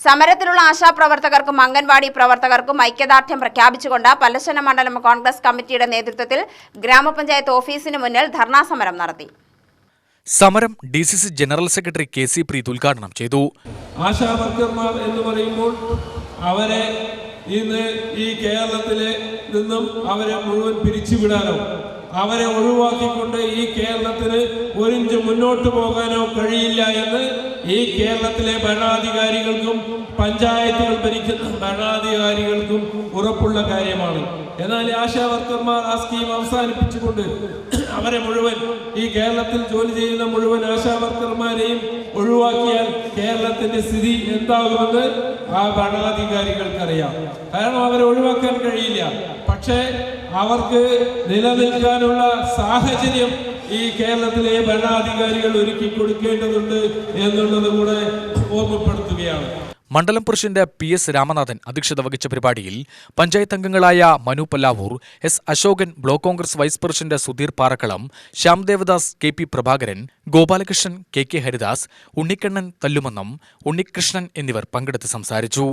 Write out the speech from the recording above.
സമരത്തിലുള്ള ആശാപ്രവർത്തകർക്കും അംഗൻവാടി പ്രവർത്തകർക്കും ഐക്യദാർഢ്യം പ്രഖ്യാപിച്ചുകൊണ്ട് പല്ലശ്ശന മണ്ഡലം കോൺഗ്രസ് കമ്മിറ്റിയുടെ നേതൃത്വത്തിൽ ഗ്രാമപഞ്ചായത്ത് ഓഫീസിന് മുന്നിൽ ധർണാ സമരം നടത്തി. സമരം DCC general secretary KC Preet ഉദ്ഘാടനം ചെയ്തു. ആശാവർക്കർമാർ എന്ന് പറയുമ്പോൾ അവരെ ഇന്ന് ഈ കേരളത്തിലെ നിന്നും അവരെ മുഴുവൻ പിരിച്ചുവിടാനോ അവരെ ഒഴിവാക്കിക്കൊണ്ട് ഈ കേരളത്തിന് ഒരിഞ്ച് മുന്നോട്ട് പോകാനോ കഴിയില്ല എന്ന് ഈ കേരളത്തിലെ ഭരണാധികാരികൾക്കും പഞ്ചായത്തുകൾ ഭരിക്കുന്ന ഭരണാധികാരികൾക്കും ഉറപ്പുള്ള കാര്യമാണ്. എന്നാൽ ആശാവർക്കർമാർ ആ സ്കീം അവസാനിപ്പിച്ചുകൊണ്ട് അവരെ മുഴുവൻ ഈ കേരളത്തിൽ ജോലി ചെയ്യുന്ന മുഴുവൻ ആശാവർക്കർമാരെയും ഒഴിവാക്കിയാൽ കേരളത്തിന്റെ സ്ഥിതി എന്താകുമെന്ന് ആ ഭരണാധികാരികൾക്കറിയാം. കാരണം അവരെ ഒഴിവാക്കാൻ കഴിയില്ല. പക്ഷേ അവർക്ക് നിലനിൽക്കാനുള്ള സാഹചര്യം ഈ കേരളത്തിലെ ഭരണാധികാരികൾ ഒരുക്കി കൊടുക്കേണ്ടതുണ്ട് എന്നുള്ളത് കൂടെ ഓർമ്മപ്പെടുത്തുകയാണ്. മണ്ഡലം പ്രസിഡന്റ് PS രാമനാഥൻ അധ്യക്ഷത വഹിച്ച പരിപാടിയിൽ പഞ്ചായത്ത് അംഗങ്ങളായ Manu Pallavoor, S Ashokan, block Congress vice president Sudheer Parakkalam, Shyam Devadas, KP Prabhakaran, Gopalakrishnan, KK Haridas, Unnikkannan Thallumannam, Unnikrishnan എന്നിവർ പങ്കെടുത്ത് സംസാരിച്ചു.